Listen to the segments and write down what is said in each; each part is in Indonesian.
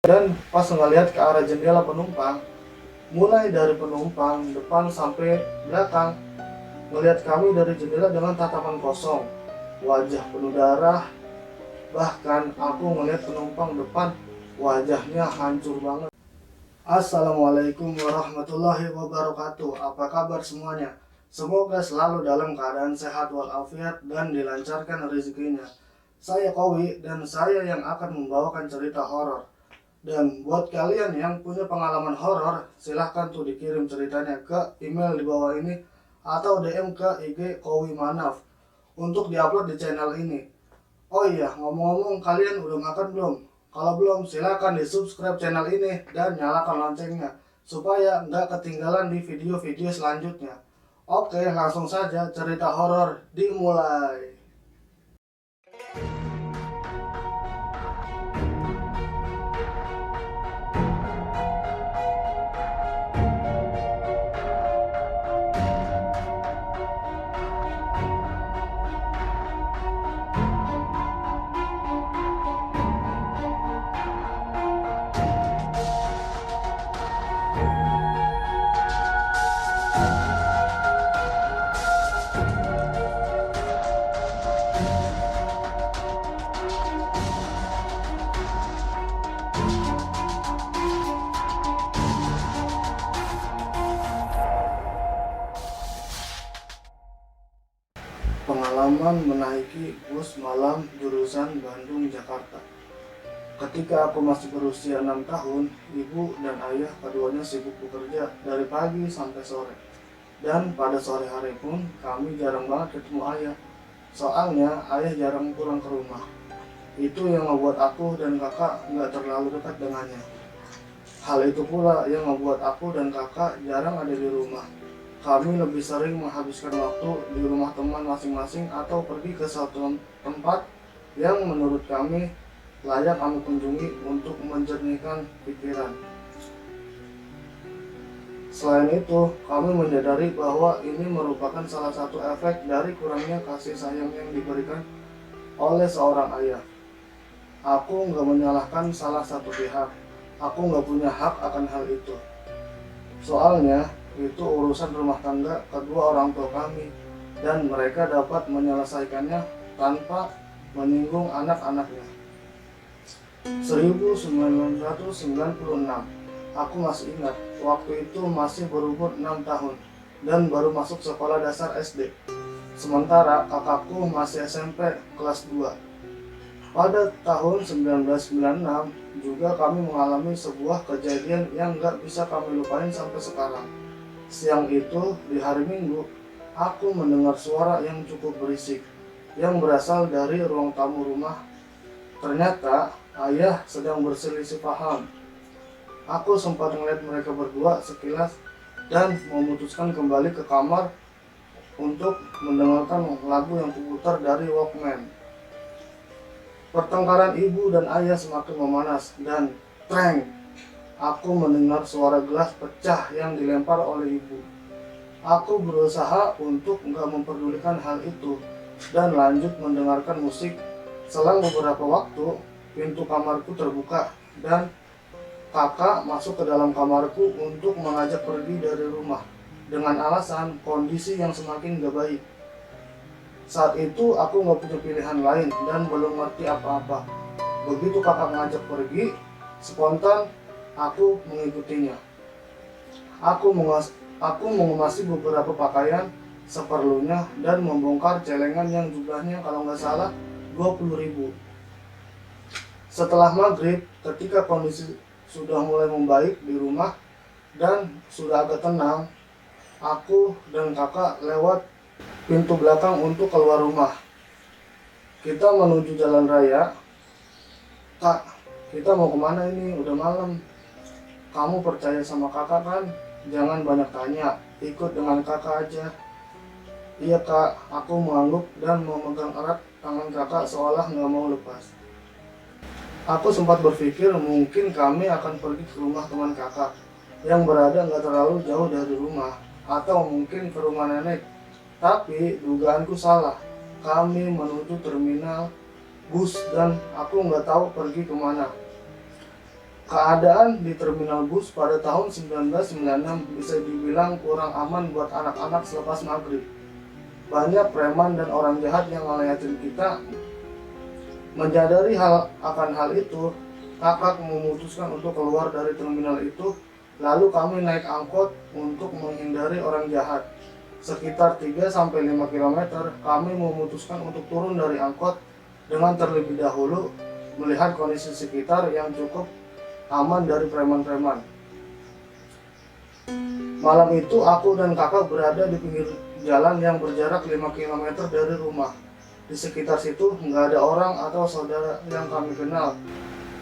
Dan pas ngeliat ke arah jendela penumpang, mulai dari penumpang depan sampai belakang, ngelihat kami dari jendela dengan tatapan kosong, wajah penuh darah. Bahkan aku ngelihat penumpang depan, wajahnya hancur banget. Assalamualaikum warahmatullahi wabarakatuh. Apa kabar semuanya? Semoga selalu dalam keadaan sehat walafiat dan dilancarkan rezekinya. Saya Kowi dan saya yang akan membawakan cerita horor. Dan buat kalian yang punya pengalaman horor, silahkan tuh dikirim ceritanya ke email di bawah ini atau DM ke IG Kowi Manaf untuk diupload di channel ini. Oh iya, ngomong-ngomong, kalian udah makan belum? Kalau belum, silahkan di subscribe channel ini dan nyalakan loncengnya supaya nggak ketinggalan di video-video selanjutnya. Oke, langsung saja cerita horor dimulai. Pengalaman menaiki bus malam jurusan Bandung-Jakarta. Ketika aku masih berusia 6 tahun, ibu dan ayah keduanya sibuk bekerja dari pagi sampai sore. Dan pada sore hari pun kami jarang banget ketemu ayah. Soalnya ayah jarang pulang ke rumah. Itu yang membuat aku dan kakak nggak terlalu dekat dengannya. Hal itu pula yang membuat aku dan kakak jarang ada di rumah. Kami lebih sering menghabiskan waktu di rumah teman masing-masing atau pergi ke suatu tempat yang menurut kami layak kami kunjungi untuk menjernihkan pikiran. Selain itu, kami menyadari bahwa ini merupakan salah satu efek dari kurangnya kasih sayang yang diberikan oleh seorang ayah. Aku nggak menyalahkan salah satu pihak. Aku nggak punya hak akan hal itu. Soalnya, itu urusan rumah tangga kedua orang tua kami, dan mereka dapat menyelesaikannya tanpa menyinggung anak-anaknya. 1996, aku masih ingat, waktu itu masih berumur 6 tahun dan baru masuk sekolah dasar SD. Sementara kakakku masih SMP kelas 2. Pada tahun 1996 juga kami mengalami sebuah kejadian yang gak bisa kami lupain sampai sekarang. Siang itu di hari Minggu, aku mendengar suara yang cukup berisik yang berasal dari ruang tamu rumah. Ternyata ayah sedang berselisih paham. Aku sempat melihat mereka berdua sekilas dan memutuskan kembali ke kamar untuk mendengarkan lagu yang kuputar dari Walkman. Pertengkaran ibu dan ayah semakin memanas dan treng, aku mendengar suara gelas pecah yang dilempar oleh ibu. Aku berusaha untuk nggak memperdulikan hal itu dan lanjut mendengarkan musik. Selang beberapa waktu, pintu kamarku terbuka dan kakak masuk ke dalam kamarku untuk mengajak pergi dari rumah dengan alasan kondisi yang semakin gak baik. Saat itu aku nggak punya pilihan lain dan belum ngerti apa-apa. Begitu kakak ngajak pergi, spontan aku mengikutinya. Aku mengemasi beberapa pakaian seperlunya dan membongkar celengan yang jumlahnya kalau nggak salah 20.000. Setelah maghrib, ketika kondisi sudah mulai membaik di rumah dan sudah agak tenang, aku dan kakak lewat pintu belakang untuk keluar rumah. Kita menuju jalan raya. Kak, kita mau kemana ini? Udah malam. Kamu percaya sama kakak kan? Jangan banyak tanya, ikut dengan kakak aja. Iya kak, aku mengangguk dan memegang erat tangan kakak seolah nggak mau lepas. Aku sempat berpikir mungkin kami akan pergi ke rumah teman kakak yang berada nggak terlalu jauh dari rumah, atau mungkin ke rumah nenek. Tapi dugaanku salah. Kami menuju terminal bus dan aku nggak tahu pergi kemana. Keadaan di terminal bus pada tahun 1996 bisa dibilang kurang aman buat anak-anak selepas maghrib. Banyak preman dan orang jahat yang ngeliatin kita. Menyadari akan hal itu, kakak memutuskan untuk keluar dari terminal itu. Lalu kami naik angkot untuk menghindari orang jahat. Sekitar 3-5 km, kami memutuskan untuk turun dari angkot dengan terlebih dahulu melihat kondisi sekitar yang cukup aman dari preman-preman. Malam itu aku dan kakak berada di pinggir jalan yang berjarak 5 km dari rumah. Di sekitar situ nggak ada orang atau saudara yang kami kenal.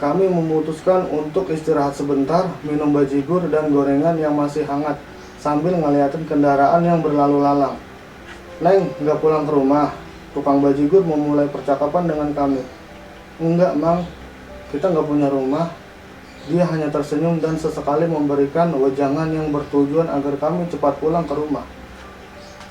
Kami memutuskan untuk istirahat sebentar, minum bajigur dan gorengan yang masih hangat sambil ngeliatin kendaraan yang berlalu lalang. "Neng, nggak pulang ke rumah?" Tukang bajigur memulai percakapan dengan kami. "Enggak, Mang, kita nggak punya rumah." Dia hanya tersenyum dan sesekali memberikan wejangan yang bertujuan agar kami cepat pulang ke rumah.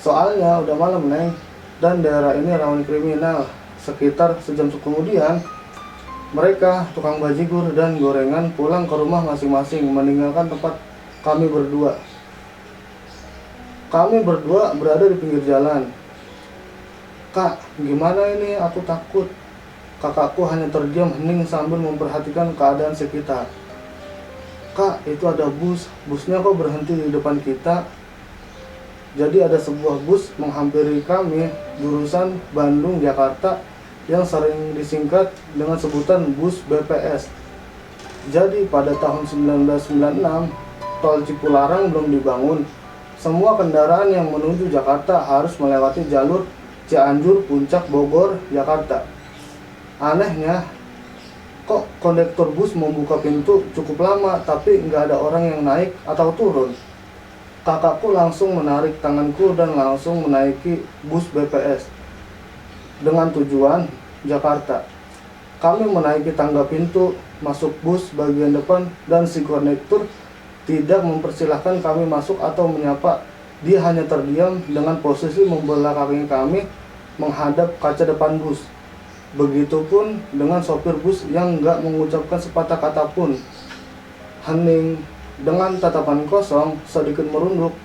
"Soalnya udah malam, Neng, dan daerah ini rawan kriminal." Sekitar sejam kemudian, mereka, tukang bajigur dan gorengan, pulang ke rumah masing-masing, meninggalkan tempat kami berdua. Kami berdua berada di pinggir jalan. "Kak, gimana ini? Aku takut." Kakakku hanya terdiam hening sambil memperhatikan keadaan sekitar. "Kak, itu ada bus. Busnya kok berhenti di depan kita?" Jadi ada sebuah bus menghampiri kami jurusan Bandung-Jakarta yang sering disingkat dengan sebutan bus BPS. Jadi pada tahun 1996, tol Cipularang belum dibangun. Semua kendaraan yang menuju Jakarta harus melewati jalur Cianjur, Puncak, Bogor, Jakarta. Anehnya, kok kondektur bus membuka pintu cukup lama tapi nggak ada orang yang naik atau turun. Kakakku langsung menarik tanganku dan langsung menaiki bus BPS dengan tujuan Jakarta. Kami menaiki tangga pintu masuk bus bagian depan dan si kondektur tidak mempersilahkan kami masuk atau menyapa. Dia hanya terdiam dengan posisi membelakangi kami menghadap kaca depan bus. Begitupun dengan sopir bus yang nggak mengucapkan sepatah kata pun. Hening dengan tatapan kosong sedikit merunduk.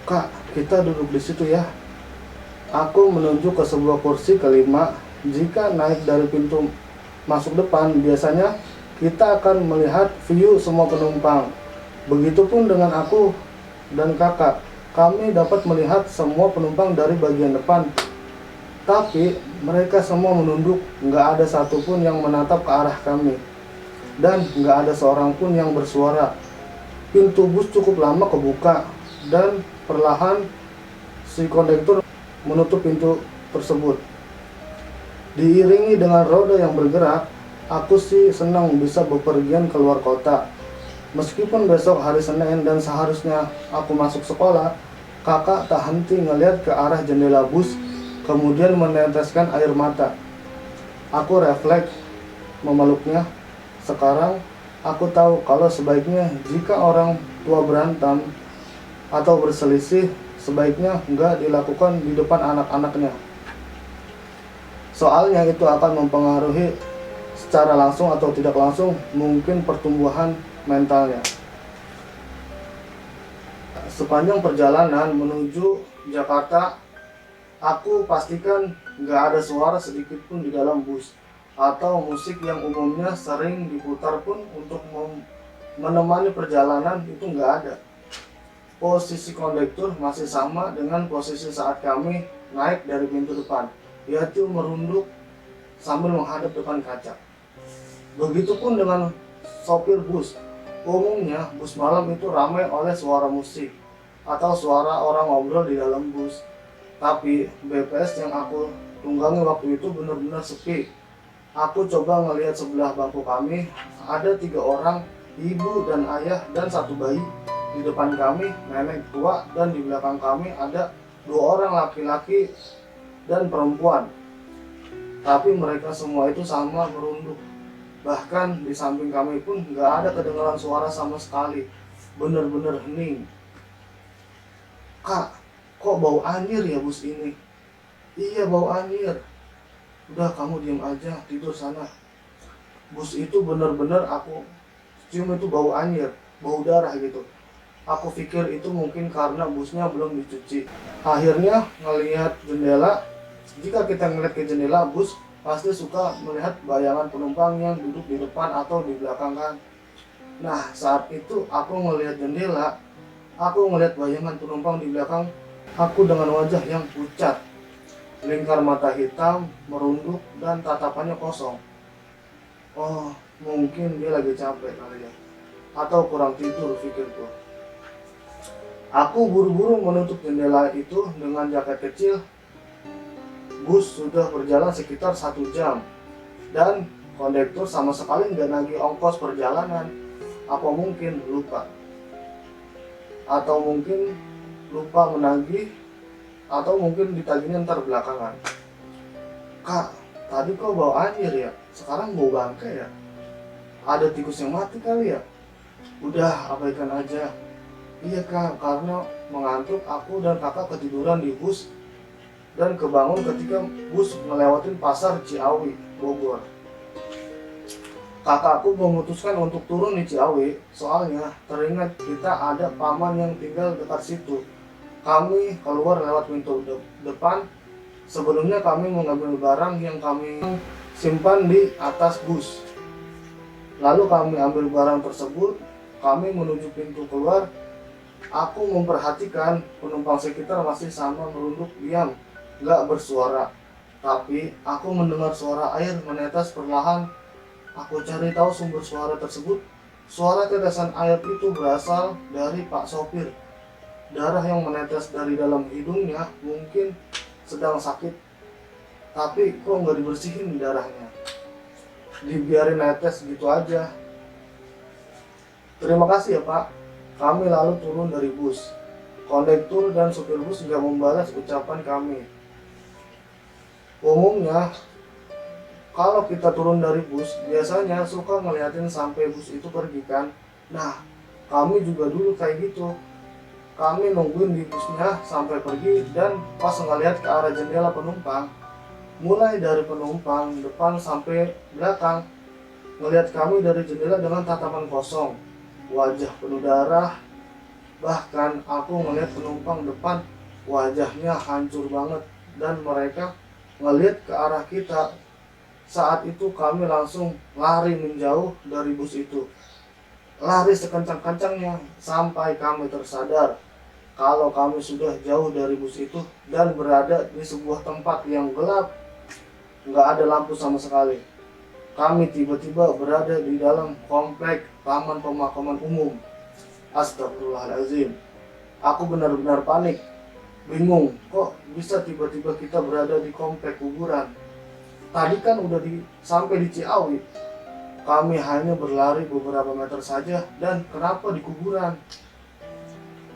"Kak, kita duduk di situ ya." Aku menunjuk ke sebuah kursi kelima. Jika naik dari pintu masuk depan, biasanya kita akan melihat view semua penumpang. Begitupun dengan aku dan kakak. Kami dapat melihat semua penumpang dari bagian depan. Tapi mereka semua menunduk, nggak ada satupun yang menatap ke arah kami. Dan nggak ada seorang pun yang bersuara. Pintu bus cukup lama kebuka dan perlahan si kondektur menutup pintu tersebut. Diiringi dengan roda yang bergerak, aku sih senang bisa bepergian keluar kota. Meskipun besok hari Senin dan seharusnya aku masuk sekolah, kakak tak henti ngeliat ke arah jendela bus, kemudian meneteskan air mata. Aku refleks memeluknya. Sekarang aku tahu kalau sebaiknya jika orang tua berantem atau berselisih, sebaiknya nggak dilakukan di depan anak-anaknya. Soalnya itu akan mempengaruhi secara langsung atau tidak langsung mungkin pertumbuhan mentalnya. Sepanjang perjalanan menuju Jakarta, aku pastikan nggak ada suara sedikit pun di dalam bus atau musik yang umumnya sering diputar pun untuk menemani perjalanan itu nggak ada. Posisi kondektur masih sama dengan posisi saat kami naik dari pintu depan, yaitu merunduk sambil menghadap depan kaca. Begitupun dengan sopir bus. Umumnya bus malam itu ramai oleh suara musik atau suara orang ngobrol di dalam bus. Tapi BPS yang aku tunggangi waktu itu benar-benar sepi. Aku coba ngelihat sebelah bangku kami, ada 3 orang, ibu dan ayah dan 1 bayi. Di depan kami nenek tua dan di belakang kami ada 2 orang laki-laki dan perempuan. Tapi mereka semua itu sama merunduk. Bahkan di samping kami pun nggak ada kedengaran suara sama sekali. Bener-bener hening. "Kak, kok bau anjir ya bus ini?" "Iya, bau anjir." "Udah, kamu diam aja, tidur sana." Bus itu bener-bener aku cium itu bau anyir, bau darah gitu. Aku pikir itu mungkin karena busnya belum dicuci. Akhirnya ngelihat jendela, jika kita ngeliat ke jendela bus pasti suka melihat bayangan penumpang yang duduk di depan atau di belakang kan. Nah saat itu aku ngelihat jendela, aku ngelihat bayangan penumpang di belakang aku dengan wajah yang pucat, lingkar mata hitam, merunduk, dan tatapannya kosong. Oh, mungkin dia lagi capek kali ya, atau kurang tidur pikirku. Aku buru-buru menutup jendela itu dengan jaket kecil. Bus sudah berjalan sekitar 1 jam, dan kondektur sama sekali nggak nagih ongkos perjalanan. Apa mungkin lupa? Atau mungkin lupa menagih, atau mungkin ditagihnya ntar belakangan. Kak, tadi kok bau anjir ya? Sekarang bau bangkai ya? Ada tikus yang mati kali ya? Udah, abaikan aja. Iya kak, karena mengantuk aku dan kakak ketiduran di bus dan kebangun ketika bus melewatin pasar Ciawi, Bogor. Kakakku memutuskan untuk turun di Ciawi, soalnya teringat kita ada paman yang tinggal dekat situ. Kami keluar lewat pintu depan. Sebelumnya kami mengambil barang yang kami simpan di atas bus. Lalu kami ambil barang tersebut, kami menuju pintu keluar. Aku memperhatikan penumpang sekitar masih sama merunduk diam, gak bersuara. Tapi aku mendengar suara air menetes perlahan. Aku cari tahu sumber suara tersebut. Suara tetesan air itu berasal dari Pak Sopir. Darah yang menetes dari dalam hidungnya mungkin sedang sakit. Tapi kok nggak dibersihin darahnya? Dibiarin netes gitu aja. Terima kasih ya Pak. Kami lalu turun dari bus. Kondektur dan supir bus nggak membalas ucapan kami. Umumnya kalau kita turun dari bus, biasanya suka ngeliatin sampai bus itu pergi kan. Nah, kami juga dulu kayak gitu. Kami nungguin di busnya sampai pergi, dan pas ngeliat ke arah jendela penumpang, mulai dari penumpang depan sampai belakang, ngeliat kami dari jendela dengan tatapan kosong, wajah penuh darah. Bahkan aku ngeliat penumpang depan, wajahnya hancur banget, dan mereka ngeliat ke arah kita. Saat itu kami langsung lari menjauh dari bus itu. Lari sekencang-kencangnya sampai kami tersadar kalau kami sudah jauh dari bus itu dan berada di sebuah tempat yang gelap. Nggak ada lampu sama sekali. Kami tiba-tiba berada di dalam komplek Taman Pemakaman Umum. Astagfirullahaladzim. Aku benar-benar panik. Bingung, kok bisa tiba-tiba kita berada di komplek kuburan? Tadi kan udah sampai di Ciawi. Kami hanya berlari beberapa meter saja, dan kenapa di kuburan?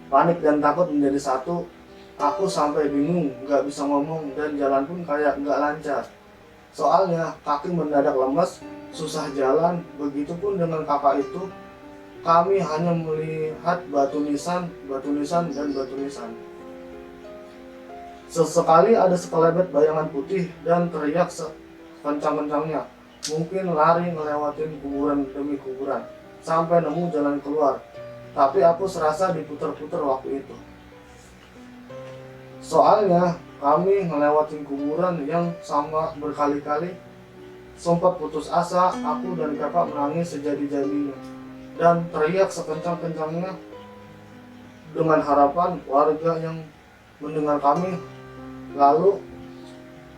Panik dan takut menjadi satu. Aku sampai bingung, nggak bisa ngomong, dan jalan pun kayak nggak lancar. Soalnya kaki mendadak lemes, susah jalan. Begitupun dengan kakak itu. Kami hanya melihat batu nisan, dan batu nisan. Sesekali ada sekelebet bayangan putih dan teriak kencang-kencangnya. Mungkin lari ngelewatin kuburan demi kuburan sampai nemu jalan keluar. Tapi aku serasa diputar-putar waktu itu. Soalnya kami ngelewatin kuburan yang sama berkali-kali. Sempat putus asa, aku dan kakak menangis sejadi-jadinya dan teriak sekencang-kencangnya dengan harapan warga yang mendengar kami. Lalu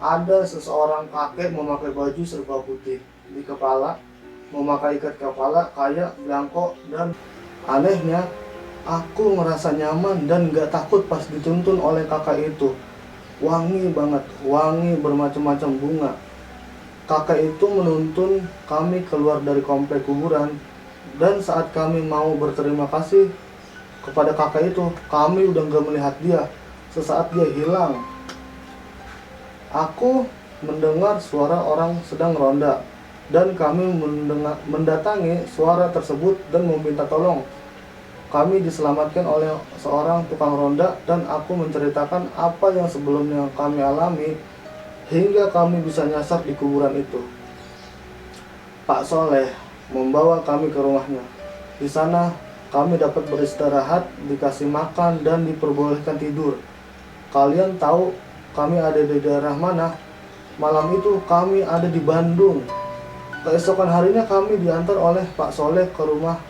ada seseorang kakek memakai baju serba putih di kepala, memakai ikat kepala kayak belangko, dan anehnya aku merasa nyaman dan gak takut pas dituntun oleh kakak itu. Wangi banget, wangi bermacam-macam bunga. Kakak itu menuntun kami keluar dari komplek kuburan, dan saat kami mau berterima kasih kepada kakak itu, kami udah gak melihat dia. Sesaat dia hilang. Aku mendengar suara orang sedang ronda, dan kami mendatangi suara tersebut dan meminta tolong. Kami diselamatkan oleh seorang tukang ronda, dan aku menceritakan apa yang sebelumnya kami alami hingga kami bisa nyasar di kuburan itu. Pak Soleh membawa kami ke rumahnya. Di sana kami dapat beristirahat, dikasih makan, dan diperbolehkan tidur. Kalian tahu kami ada di daerah mana? Malam itu kami ada di Bandung. Keesokan harinya kami diantar oleh Pak Soleh ke rumah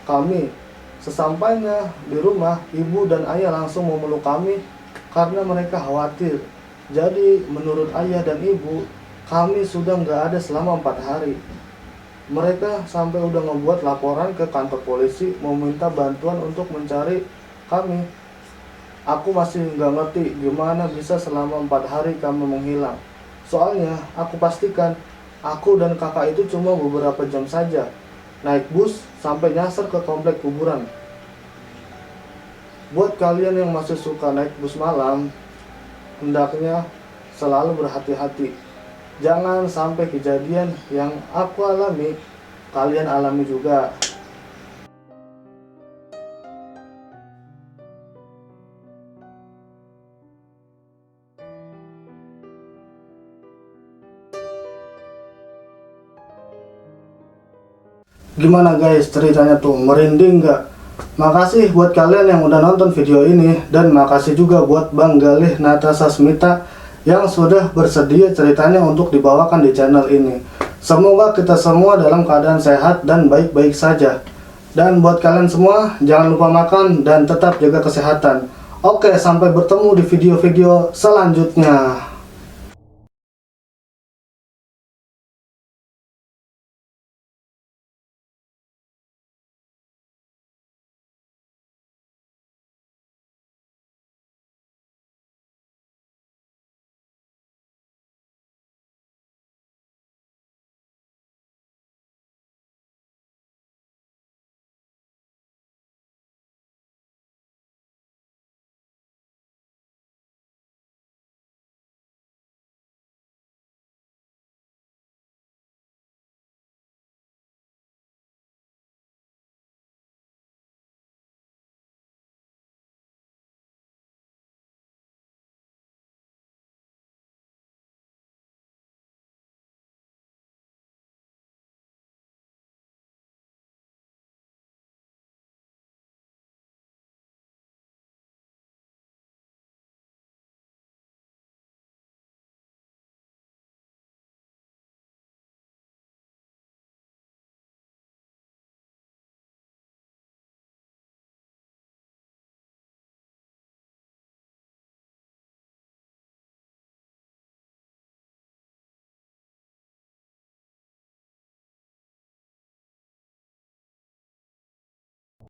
kami. Sesampainya di rumah, ibu dan ayah langsung memeluk kami karena mereka khawatir. Jadi menurut ayah dan ibu, kami sudah nggak ada selama 4 hari. Mereka sampai udah ngebuat laporan ke kantor polisi meminta bantuan untuk mencari kami. Aku masih nggak ngerti gimana bisa selama 4 hari kami menghilang. Soalnya aku pastikan aku dan kakak itu cuma beberapa jam saja naik bus sampai nyasar ke komplek kuburan. Buat kalian yang masih suka naik bus malam, hendaknya selalu berhati-hati. Jangan sampai kejadian yang aku alami, kalian alami juga. Gimana guys, ceritanya tuh merinding gak? Makasih buat kalian yang udah nonton video ini, dan makasih juga buat Bang Galih Natasha Smita yang sudah bersedia ceritanya untuk dibawakan di channel ini. Semoga kita semua dalam keadaan sehat dan baik-baik saja. Dan buat kalian semua, jangan lupa makan dan tetap jaga kesehatan. Oke, sampai bertemu di video-video selanjutnya.